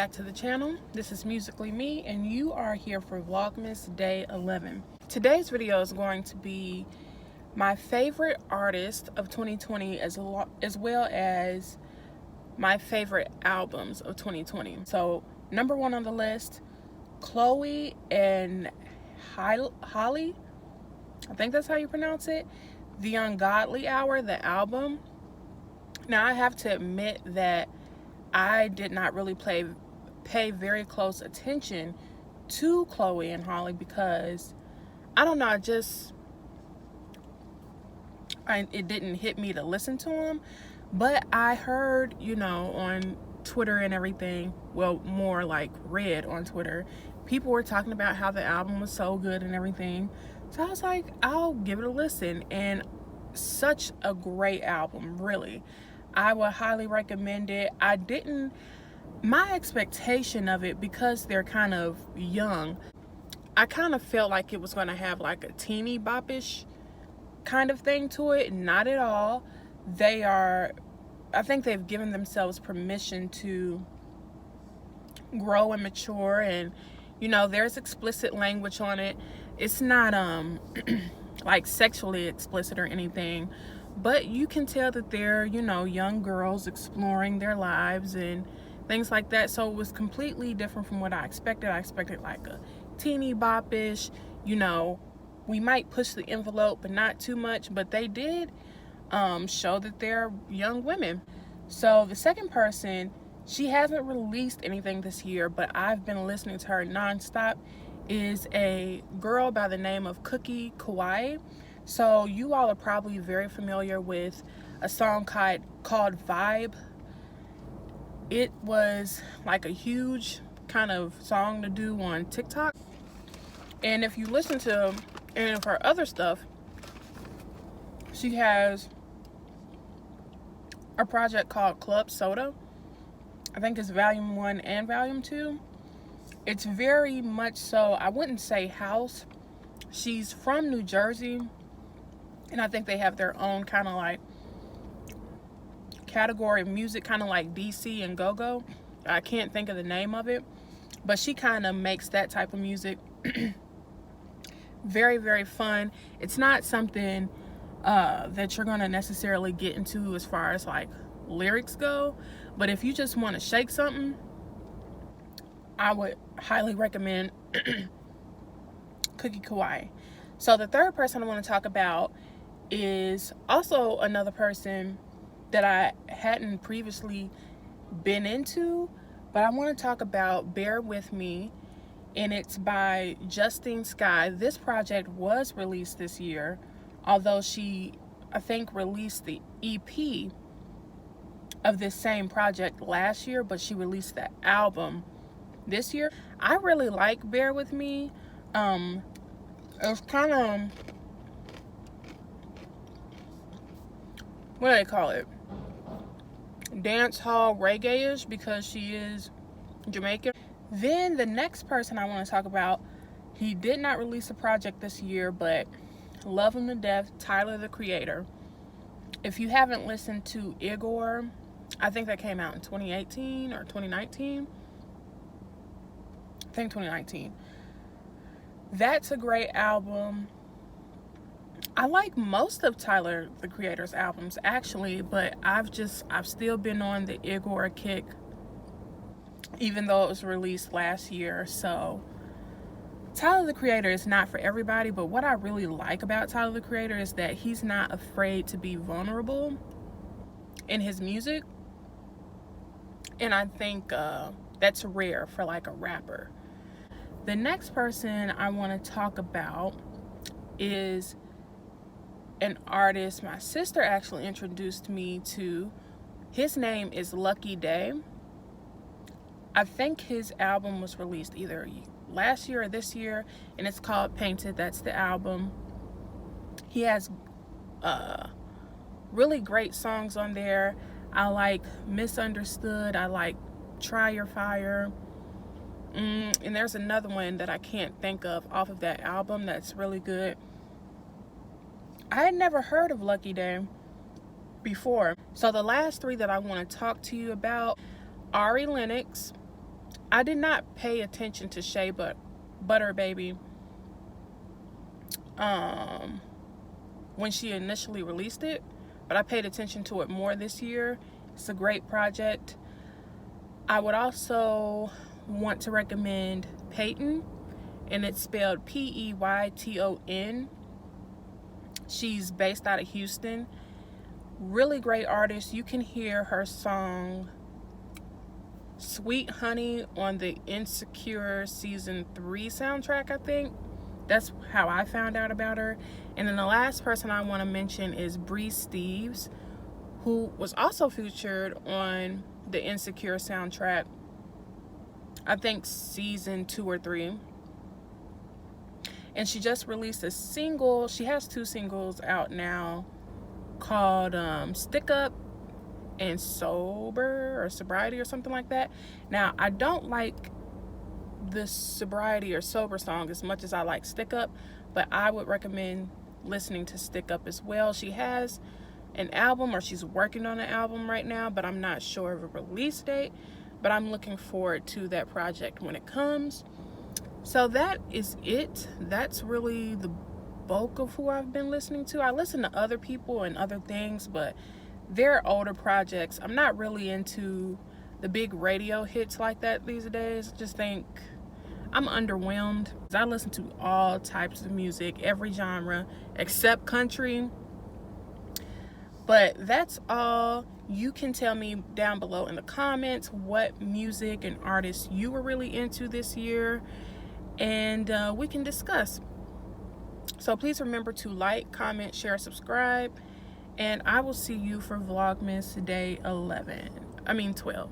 back to the channel. This is Musically Me, and you are here for Vlogmas Day 11. Today's video is going to be my favorite artist of 2020 as well as my favorite albums of 2020. So, number one on the list, Chloe and Halle, I think that's how you pronounce it, The Ungodly Hour, the album. Now, I have to admit that I did not really pay very close attention to Chloe and Halle because, I don't know, it didn't hit me to listen to them. But I heard, on Twitter and everything, well, more like read on Twitter, people were talking about how the album was so good and everything. So I was like, I'll give it a listen. And such a great album, really. I would highly recommend it. My expectation of it, because they're kind of young, I kind of felt like it was going to have like a teeny bop-ish kind of thing to it. Not at all. I think they've given themselves permission to grow and mature, and there's explicit language on it. It's not like sexually explicit or anything, but you can tell that they're young girls exploring their lives and things like that. So it was completely different from what I expected. I expected like a teeny bop-ish, we might push the envelope but not too much, but they did show that they're young women. So the second person, she hasn't released anything this year, but I've been listening to her nonstop, is a girl by the name of Cookie Kawaii. So you all are probably very familiar with a song called Vibe. It was like a huge kind of song to do on TikTok. And if you listen to any of her other stuff, she has a project called Club Soda. I think it's volume 1 and volume 2. It's very much so, I wouldn't say house. She's from New Jersey, and I think they have their own kind of like category of music, kind of like DC and Go-Go. I can't think of the name of it, but she kind of makes that type of music. Very, very fun. It's not something that you're gonna necessarily get into as far as like lyrics go, but if you just want to shake something, I would highly recommend Cookie Kawaii. So the third person I want to talk about is also another person that I hadn't previously been into, but I want to talk about Bear With Me, and it's by Justine Skye. This project was released this year, although she, I think, released the EP of this same project last year, but she released the album this year. I really like Bear With Me. It's kind of, what do they call it? Dance hall reggae-ish, because she is Jamaican. Then the next person I want to talk about, he did not release a project this year, but love him to death, Tyler, the Creator. If you haven't listened to Igor, I think that came out in 2018 or 2019. I think 2019. That's a great album. I like most of Tyler, the Creator's albums, actually, but I've still been on the Igor kick, even though it was released last year. So Tyler, the Creator is not for everybody, but what I really like about Tyler, the Creator, is that he's not afraid to be vulnerable in his music. And I think that's rare for like a rapper. The next person I want to talk about is an artist my sister actually introduced me to. His name is Lucky Day. I think his album was released either last year or this year, and it's called Painted. That's the album. He has really great songs on there. I like Misunderstood. I like Try Your Fire. And there's another one that I can't think of off of that album that's really good. I had never heard of Lucky Day before. So the last three that I want to talk to you about, Ari Lennox, I did not pay attention to Shea Butter Baby when she initially released it, but I paid attention to it more this year. It's a great project. I would also want to recommend Peyton, and it's spelled Peyton. She's based out of Houston. Really great artist. You can hear her song Sweet Honey on the Insecure season 3 soundtrack, I think. That's how I found out about her. And then the last person I want to mention is Bree Steves, who was also featured on the Insecure soundtrack, I think season 2 or 3. And she just released a single. She has 2 singles out now called Stick Up and Sober or Sobriety or something like that. Now, I don't like the Sobriety or Sober song as much as I like Stick Up, but I would recommend listening to Stick Up as well. She has an album, or she's working on an album right now, but I'm not sure of a release date, but I'm looking forward to that project when it comes. So that is it. That's really the bulk of who I've been listening to. I listen to other people and other things, but they're older projects. I'm not really into the big radio hits like that these days. I just think I'm underwhelmed. I listen to all types of music, every genre except country. But that's all. You can tell me down below in the comments what music and artists you were really into this year, and we can discuss. So please remember to like, comment, share, subscribe, and I will see you for Vlogmas day 12.